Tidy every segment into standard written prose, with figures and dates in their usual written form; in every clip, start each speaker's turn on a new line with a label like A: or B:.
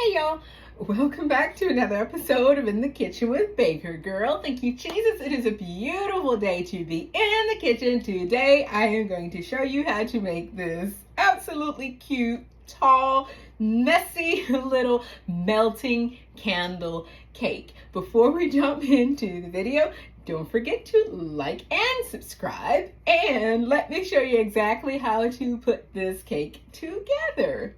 A: Hey y'all, welcome back to another episode of In the Kitchen with Baker Girl. Thank you, Jesus. It is a beautiful day to be in the kitchen. Today I am going to show you how to make this absolutely cute, tall, messy little melting candle cake. Before we jump into the video, don't forget to like and subscribe, and let me show you exactly how to put this cake together.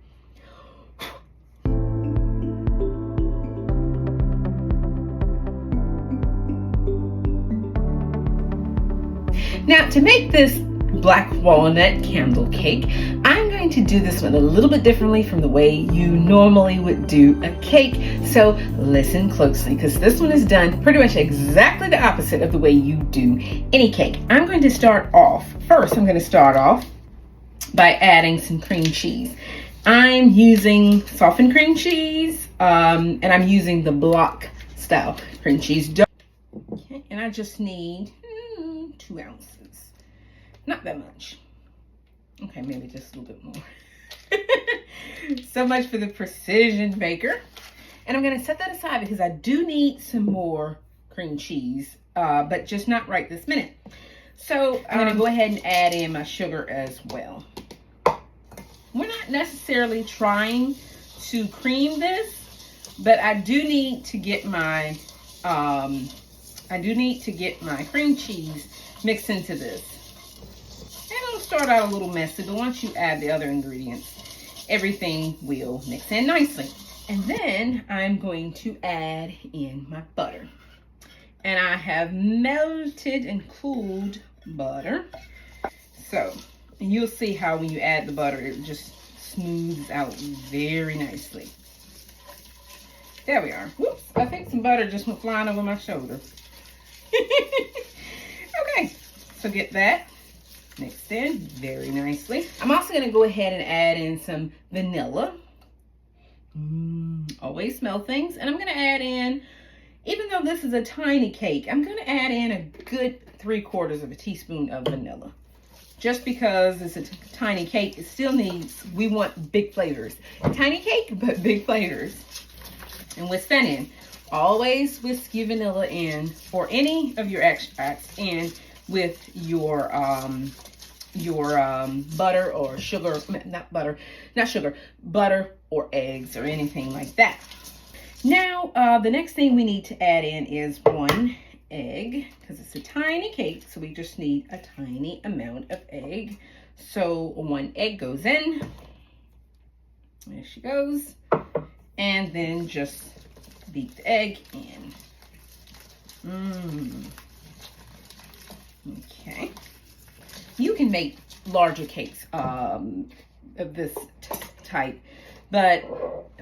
A: Now, to make this black walnut candle cake, I'm going to do this one a little bit differently from the way you normally would do a cake. So listen closely, because this one is done pretty much exactly the opposite of the way you do any cake. I'm going to start off by adding some cream cheese. I'm using softened cream cheese, and I'm using the block style cream cheese. Okay, and I just need 2 ounces. Not that much. Okay, maybe just a little bit more. So much for the precision baker. And I'm going to set that aside because I do need some more cream cheese, but just not right this minute. So I'm going to go ahead and add in my sugar as well. We're not necessarily trying to cream this, but I do need to get my cream cheese mixed into this. And it'll start out a little messy, but once you add the other ingredients, everything will mix in nicely. And then I'm going to add in my butter. And I have melted and cooled butter. So, and you'll see how when you add the butter, it just smooths out very nicely. There we are. Whoops, I think some butter just went flying over my shoulder. Okay, so get that mixed in very nicely. I'm also going to go ahead and add in some vanilla. Always smell things. And I'm going to add in, even though this is a tiny cake, I'm going to add in a good 3/4 of a teaspoon of vanilla. Just because it's a tiny cake, it still needs, we want big flavors. Tiny cake, but big flavors. And whisk that in. Always whisk your vanilla in, or any of your extracts in, with your butter or sugar, butter or eggs or anything like that. Now, the next thing we need to add in is 1 egg, because it's a tiny cake, so we just need a tiny amount of egg. So 1 egg goes in. There she goes. And then just beat the egg in. Okay. You can make larger cakes of this type, but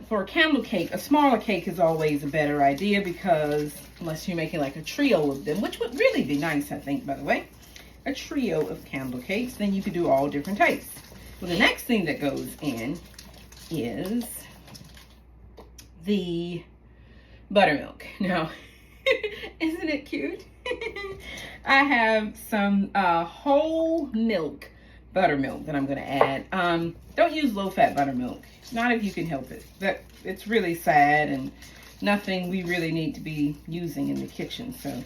A: for a candle cake, a smaller cake is always a better idea, because unless you're making like a trio of them, which would really be nice, I think, by the way, a trio of candle cakes, then you could do all different types. Well, the next thing that goes in is the buttermilk. Now, isn't it cute? I have some whole milk buttermilk that I'm going to add. Don't use low-fat buttermilk, not if you can help it. It's really sad and nothing we really need to be using in the kitchen, so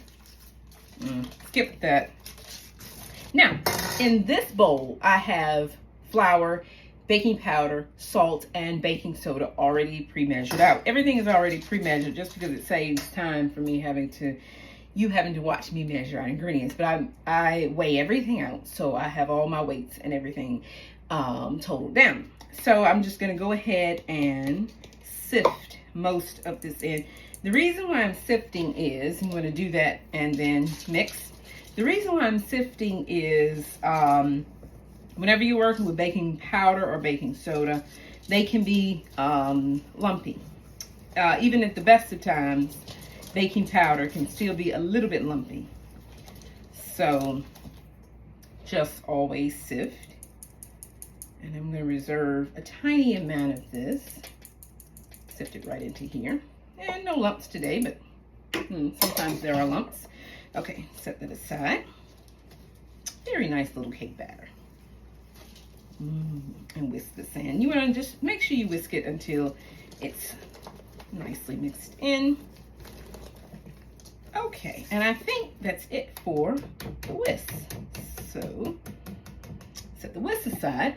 A: skip that. Now, in this bowl, I have flour, baking powder, salt, and baking soda already pre-measured out. Everything is already pre-measured just because it saves time for me having to watch me measure our ingredients. But I weigh everything out, so I have all my weights and everything totaled down. So I'm just going to go ahead and sift most of this in. The reason why I'm sifting is, I'm going to do that and then mix. The reason why I'm sifting is whenever you're working with baking powder or baking soda, they can be lumpy. Even at the best of times, baking powder can still be a little bit lumpy. So just always sift. And I'm going to reserve a tiny amount of this. Sift it right into here. And no lumps today, but sometimes there are lumps. Okay, set that aside. Very nice little cake batter. And whisk this in. You want to just make sure you whisk it until it's nicely mixed in. Okay, and I think that's it for the whisk. So set the whisk aside.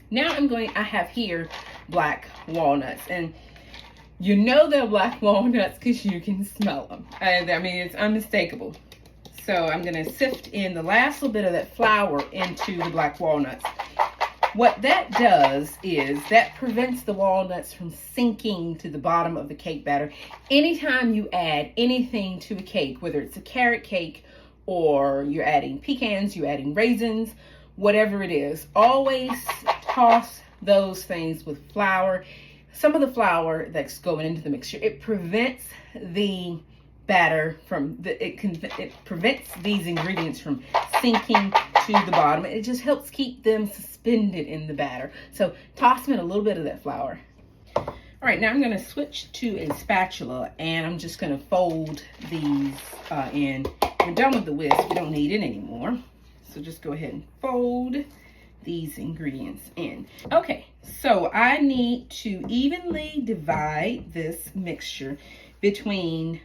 A: Now I have here black walnuts, and you know they're black walnuts because you can smell them. I mean, it's unmistakable. So I'm gonna sift in the last little bit of that flour into the black walnuts. What that does is that prevents the walnuts from sinking to the bottom of the cake batter. Anytime you add anything to a cake, whether it's a carrot cake or you're adding pecans, you're adding raisins, whatever it is, always toss those things with flour. Some of the flour that's going into the mixture, it prevents the batter from it prevents these ingredients from sinking to the bottom. It just helps keep them suspended in the batter. So toss in a little bit of that flour. All right, now I'm going to switch to a spatula, and I'm just going to fold these in. We're done with the whisk. We don't need it anymore. So just go ahead and fold these ingredients in. Okay, so I need to evenly divide this mixture between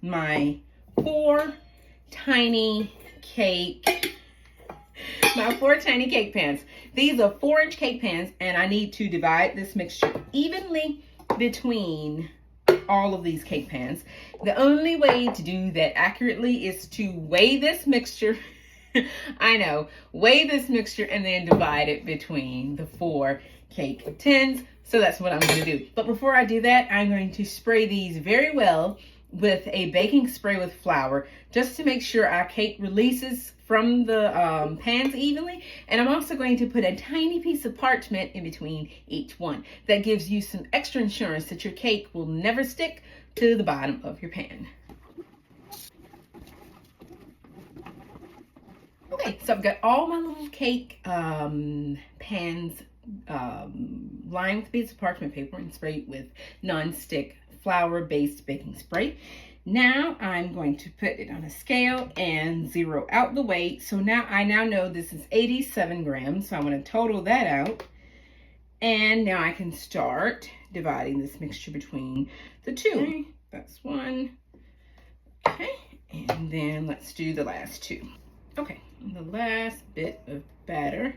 A: my 4 tiny cake pans. These are 4-inch cake pans, and I need to divide this mixture evenly between all of these cake pans. The only way to do that accurately is to weigh this mixture. I know, weigh this mixture and then divide it between the 4 cake tins. So that's what I'm going to do. But before I do that, I'm going to spray these very well with a baking spray with flour, just to make sure our cake releases from the pans evenly. And I'm also going to put a tiny piece of parchment in between each one. That gives you some extra insurance that your cake will never stick to the bottom of your pan. Okay, so I've got all my little cake pans lined with a piece of parchment paper and sprayed with non-stick flour-based baking spray. Now I'm going to put it on a scale and zero out the weight. So now I know this is 87 grams. So I'm going to total that out. And now I can start dividing this mixture between the 2. Okay, that's 1. Okay, and then let's do the last 2. Okay, the last bit of batter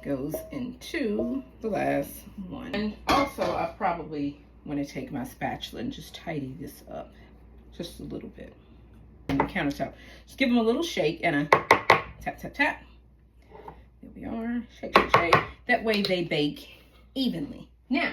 A: goes into the last 1. And also I probably want to take my spatula and just tidy this up just a little bit on the countertop. Just give them a little shake and a tap, tap, tap. There we are. Shake, shake, shake. That way they bake evenly. Now,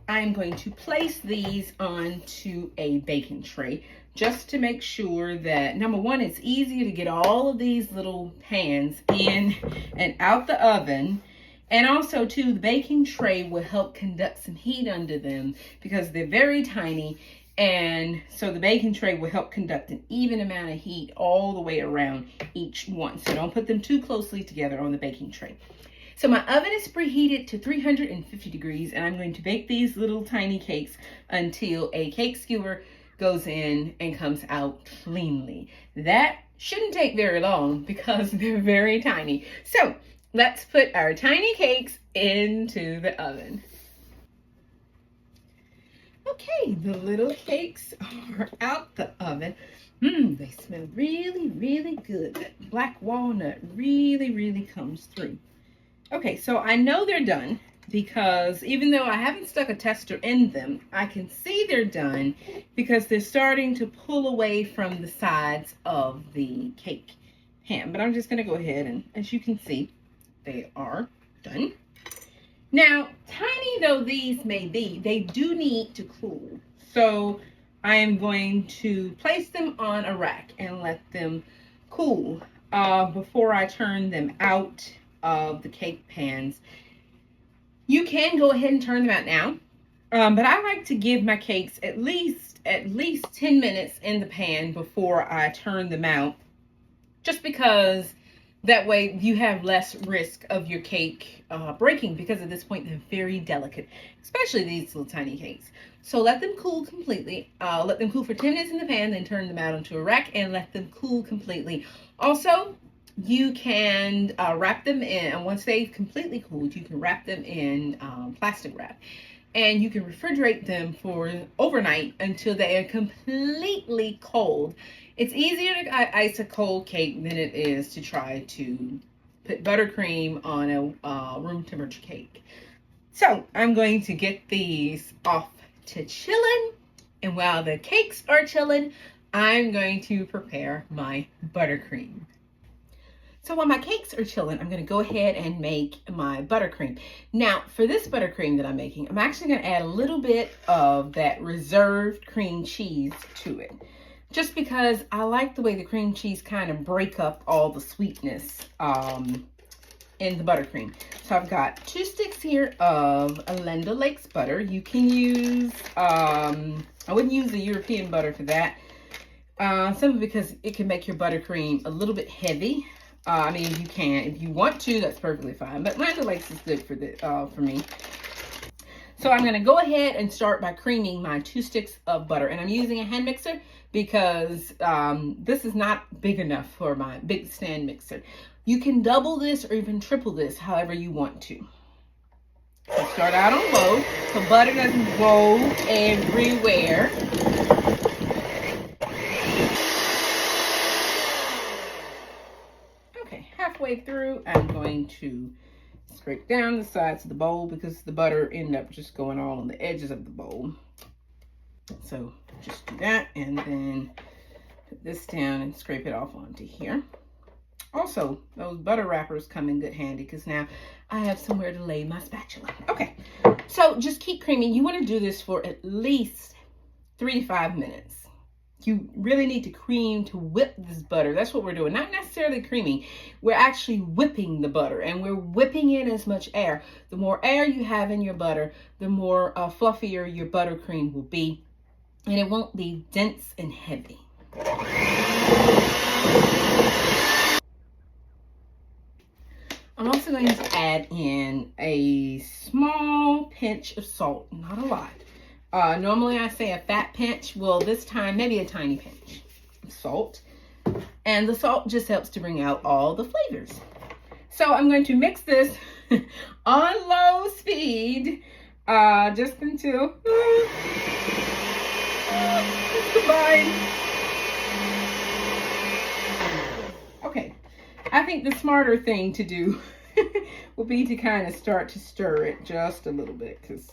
A: I'm going to place these onto a baking tray just to make sure that, number one, it's easier to get all of these little pans in and out the oven. And also, too, the baking tray will help conduct some heat under them because they're very tiny. And so the baking tray will help conduct an even amount of heat all the way around each one. So don't put them too closely together on the baking tray. So my oven is preheated to 350 degrees, and I'm going to bake these little tiny cakes until a cake skewer goes in and comes out cleanly. That shouldn't take very long because they're very tiny. So let's put our tiny cakes into the oven. Okay, the little cakes are out the oven. They smell really, really good. That black walnut really, really comes through. Okay, so I know they're done because even though I haven't stuck a tester in them, I can see they're done because they're starting to pull away from the sides of the cake pan. But I'm just going to go ahead and, as you can see, they are done. Now, tiny though these may be, they do need to cool. So I am going to place them on a rack and let them cool before I turn them out of the cake pans. You can go ahead and turn them out now, but I like to give my cakes at least 10 minutes in the pan before I turn them out, just because that way you have less risk of your cake breaking, because at this point they're very delicate, especially these little tiny cakes. So let them cool completely. Let them cool for 10 minutes in the pan, then turn them out onto a rack and let them cool completely. Also, you can wrap them in, and once they've completely cooled, you can wrap them in plastic wrap. and you can refrigerate them for overnight until they are completely cold. It's easier to ice a cold cake than it is to try to put buttercream on a room temperature cake. So I'm going to get these off to chilling, and while the cakes are chilling, I'm going to prepare my buttercream. So while my cakes are chilling, I'm going to go ahead and make my buttercream. Now, for this buttercream that I'm making, I'm actually going to add a little bit of that reserved cream cheese to it. Just because I like the way the cream cheese kind of break up all the sweetness in the buttercream. So I've got 2 sticks here of Land O'Lakes butter. You can use, I wouldn't use the European butter for that. Simply because it can make your buttercream a little bit heavy. I mean, you can, if you want to, that's perfectly fine. But Land O'Lakes is good for me. So I'm going to go ahead and start by creaming my 2 sticks of butter. And I'm using a hand mixer because this is not big enough for my big stand mixer. You can double this or even triple this, however you want to. So start out on low so butter doesn't roll everywhere. Okay, halfway through, I'm going to scrape down the sides of the bowl because the butter ended up just going all on the edges of the bowl. So just do that and then put this down and scrape it off onto here. Also, those butter wrappers come in good handy because now I have somewhere to lay my spatula. Okay, so just keep creaming. You want to do this for at least 3 to 5 minutes. You really need to cream to whip this butter. That's what we're doing. Not necessarily creaming. We're actually whipping the butter, and we're whipping in as much air. The more air you have in your butter, the more fluffier your buttercream will be, and it won't be dense and heavy. I'm also going to add in a small pinch of salt, not a lot. Normally I say a fat pinch. Well, this time maybe a tiny pinch of salt. And the salt just helps to bring out all the flavors. So I'm going to mix this on low speed just until it's combined. Okay, I think the smarter thing to do will be to kind of start to stir it just a little bit because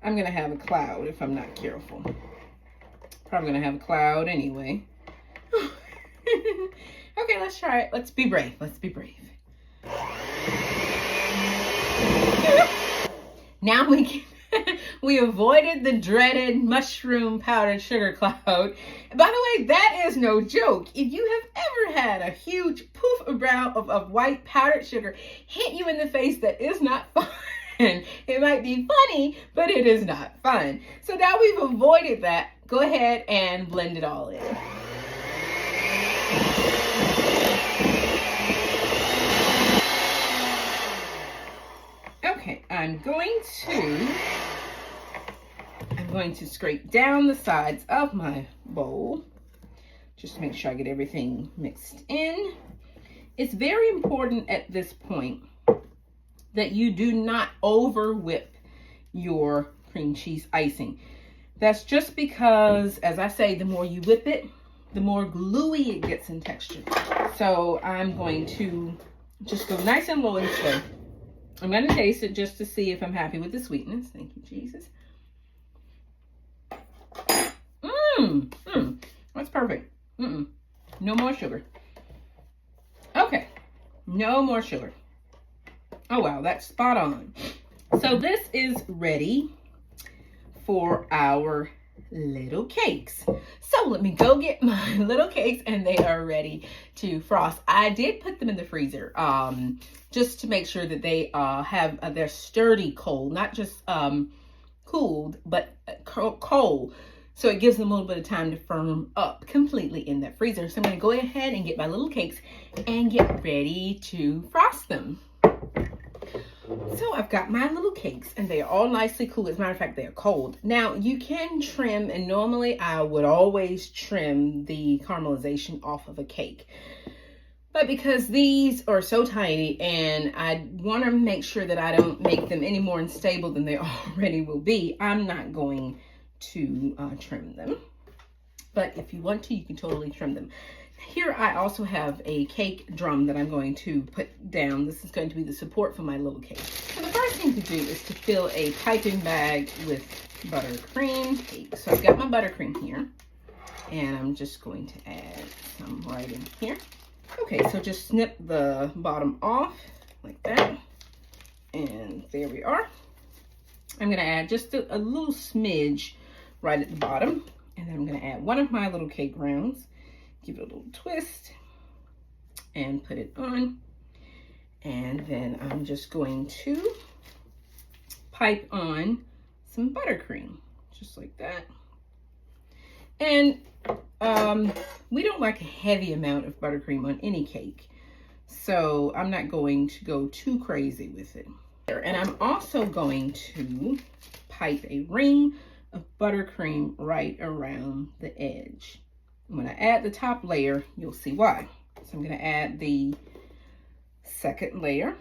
A: I'm going to have a cloud if I'm not careful. Probably going to have a cloud anyway. Okay, let's try it. Let's be brave. Let's be brave. Now we avoided the dreaded mushroom powdered sugar cloud. By the way, that is no joke. If you have ever had a huge poof of white powdered sugar hit you in the face, that is not fun. It might be funny, but it is not fun. So now we've avoided that. Go ahead and blend it all in. Okay, I'm going to scrape down the sides of my bowl just to make sure I get everything mixed in. It's very important at this point that you do not over whip your cream cheese icing. That's just because, as I say, the more you whip it, the more gluey it gets in texture. So I'm going to just go nice and low and slow. I'm going to taste it just to see if I'm happy with the sweetness. Thank you, Jesus. That's perfect. No more sugar. Okay, no more sugar. Oh, wow, that's spot on. So this is ready for our little cakes. So let me go get my little cakes and they are ready to frost. I did put them in the freezer just to make sure that they have their sturdy cold, not just cooled, but cold. So it gives them a little bit of time to firm up completely in that freezer. So I'm going to go ahead and get my little cakes and get ready to frost them. So I've got my little cakes and they are all nicely cool. As a matter of fact, they are cold. Now you can trim, and normally I would always trim the caramelization off of a cake. But because these are so tiny and I want to make sure that I don't make them any more unstable than they already will be, I'm not going to trim them. But if you want to, you can totally trim them. Here I also have a cake drum that I'm going to put down. This is going to be the support for my little cake. So the first thing to do is to fill a piping bag with buttercream cake. So I've got my buttercream here, and I'm just going to add some right in here. Okay, so just snip the bottom off like that. And there we are. I'm gonna add just a little smidge right at the bottom. And then I'm gonna add one of my little cake rounds, give it a little twist, and put it on. And then I'm just going to pipe on some buttercream, just like that. And we don't like a heavy amount of buttercream on any cake, so I'm not going to go too crazy with it. And I'm also going to pipe a ring of buttercream right around the edge. When I add the top layer, you'll see why. So I'm going to add the second layer.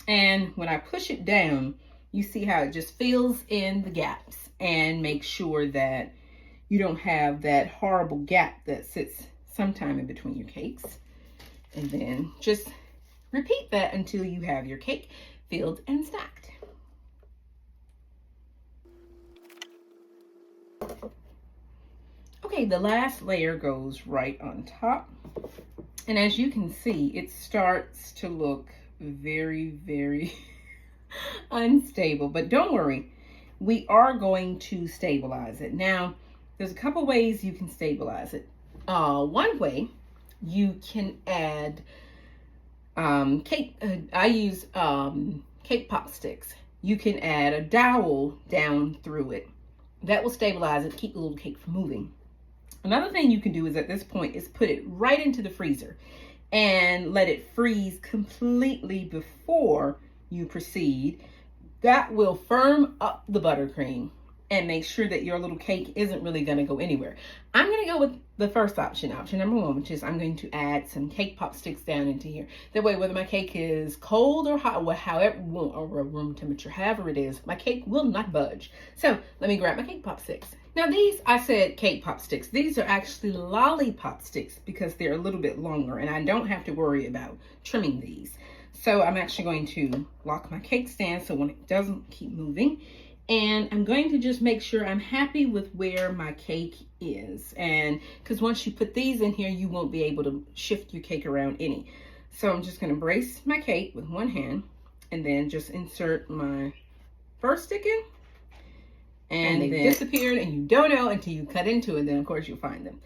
A: And when I push it down, you see how it just fills in the gaps and make sure that you don't have that horrible gap that sits sometime in between your cakes. And then just repeat that until you have your cake filled and stacked. Okay, the last layer goes right on top. And as you can see, it starts to look very, very unstable. But don't worry, we are going to stabilize it. Now, there's a couple ways you can stabilize it. One way, you can add cake. I use cake pop sticks. You can add a dowel down through it. That will stabilize it, keep the little cake from moving. Another thing you can do is at this point is put it right into the freezer and let it freeze completely before you proceed. That will firm up the buttercream and make sure that your little cake isn't really going to go anywhere. I'm going to go with the first option number one, which is I'm going to add some cake pop sticks down into here. That way, whether my cake is cold or hot, however, or room temperature, however it is, my cake will not budge. So let me grab my cake pop sticks. Now these, I said cake pop sticks. These are actually lollipop sticks because they're a little bit longer and I don't have to worry about trimming these. So I'm actually going to lock my cake stand so when it doesn't keep moving. And I'm going to just make sure I'm happy with where my cake is. And because once you put these in here, you won't be able to shift your cake around any. So I'm just going to brace my cake with one hand and then just insert my first stick in. And they disappeared and you don't know until you cut into it. Then of course you'll find them.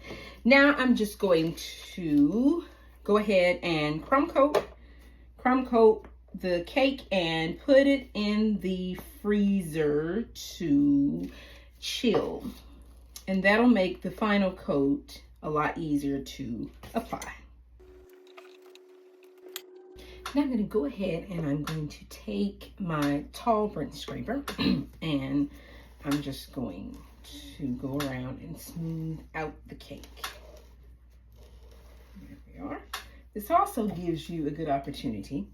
A: Now I'm just going to go ahead and crumb coat the cake and put it in the freezer to chill. And that'll make the final coat a lot easier to apply. Now I'm going to go ahead and I'm going to take my tall French scraper and I'm just going to go around and smooth out the cake. There we are. This also gives you a good opportunity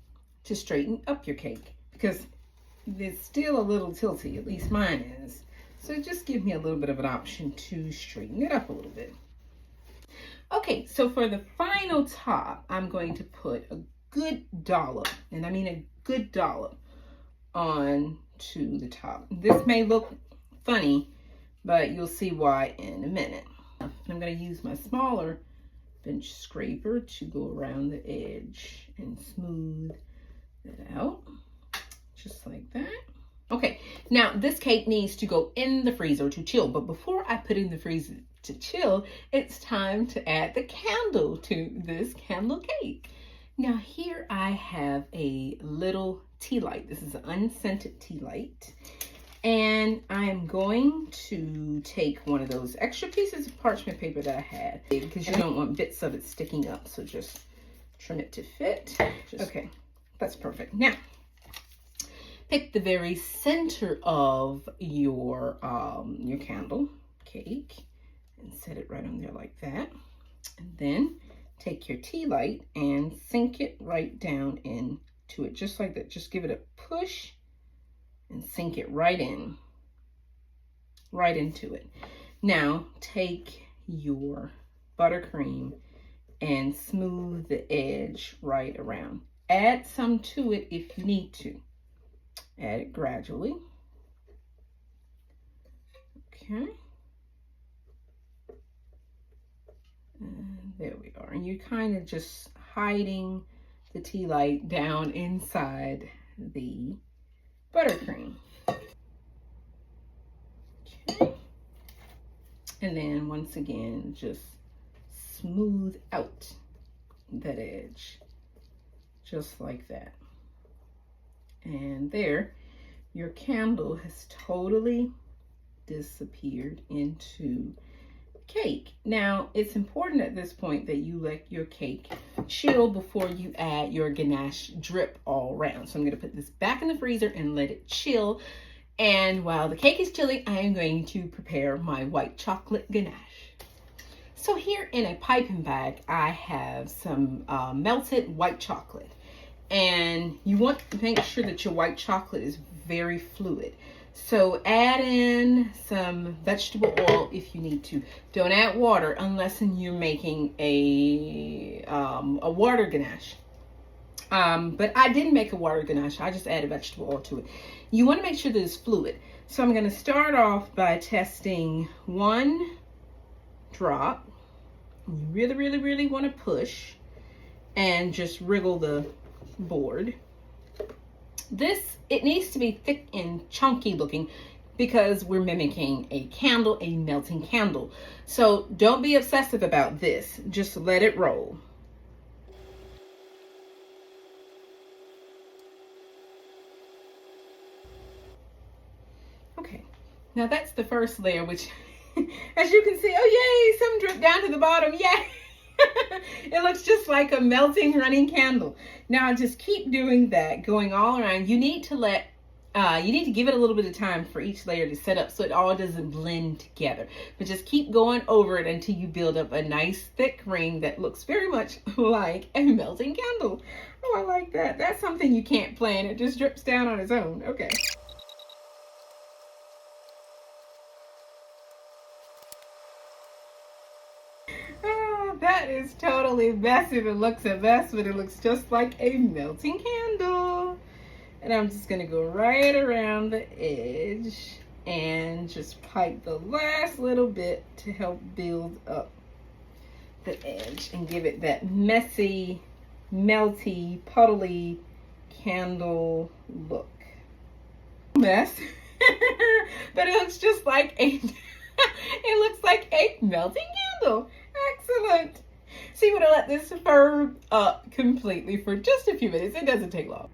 A: to straighten up your cake because it's still a little tilty, at least mine is. So just give me a little bit of an option to straighten it up a little bit. Okay, so for the final top, I'm going to put a good dollop, and I mean a good dollop, on to the top. This may look funny, but you'll see why in a minute. I'm going to use my smaller bench scraper to go around the edge and smooth it out, just like that. Okay, now this cake needs to go in the freezer to chill, but before I put it in the freezer to chill, it's time to add the candle to this candle cake. Now here I have a little tea light. This is an unscented tea light. And I am going to take one of those extra pieces of parchment paper that I had because you don't want bits of it sticking up. So just trim it to fit. Okay, that's perfect. Now, pick the very center of your candle cake and set it right on there like that. And then take your tea light and sink it right down into it, just like that. Just give it a push and sink it right in, right into it. Now take your buttercream and smooth the edge right around. Add some to it if you need to. Add it gradually. Okay. And there we are. And you're kind of just hiding the tea light down inside the buttercream. Okay. And then once again, just smooth out that edge, just like that. And there, your candle has totally disappeared into cake. Now, it's important at this point that you let your cake chill before you add your ganache drip all around. So I'm going to put this back in the freezer and let it chill. And while the cake is chilling, I am going to prepare my white chocolate ganache. So here in a piping bag, I have some melted white chocolate. And you want to make sure that your white chocolate is very fluid. So add in some vegetable oil if you need to. Don't add water unless you're making a water ganache. But I didn't make a water ganache. I just added vegetable oil to it. You want to make sure that it's fluid. So I'm going to start off by testing 1 drop. You really, really, really want to push and just wriggle the board. It needs to be thick and chunky looking because we're mimicking a candle, a melting candle. So don't be obsessive about this. Just let it roll. Okay, now that's the first layer, which as you can see, oh yay, some drip down to the bottom, yay. It looks just like a melting running candle. Now just keep doing that, going all around. You need to give it a little bit of time for each layer to set up so it all doesn't blend together. But just keep going over it until you build up a nice thick ring that looks very much like a melting candle. Oh, I like that. That's something you can't plan. It just drips down on its own. Okay. That is totally messy. It looks a mess, but it looks just like a melting candle. And I'm just going to go right around the edge and just pipe the last little bit to help build up the edge and give it that messy, melty, puddly candle look. Mess. But it looks just like a it looks like a melting candle. Excellent. So you want to let this firm up completely for just a few minutes. It doesn't take long.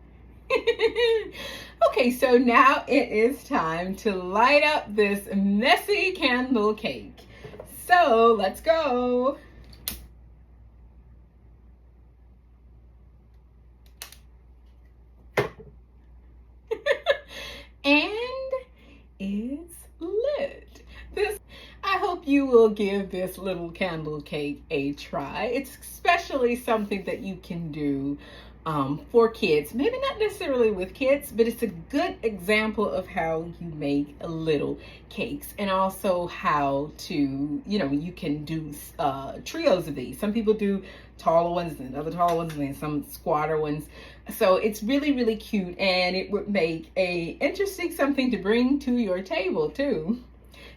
A: Okay, so now it is time to light up this messy candle cake. So let's go. And it's lit. I hope you will give this little candle cake a try. It's especially something that you can do for kids. Maybe not necessarily with kids, but it's a good example of how you make little cakes, and also how to, you can do trios of these. Some people do taller ones and other taller ones, and then some squatter ones. So it's really, really cute, and it would make a interesting something to bring to your table too.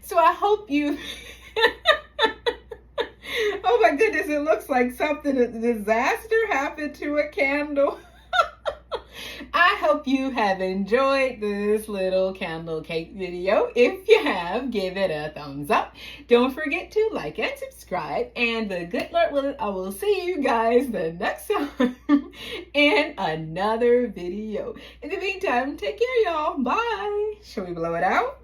A: So I hope you, oh my goodness, it looks like something, a disaster happened to a candle. I hope you have enjoyed this little candle cake video. If you have, give it a thumbs up. Don't forget to like and subscribe. And the good Lord willing, I will see you guys the next time in another video. In the meantime, take care, y'all. Bye. Shall we blow it out?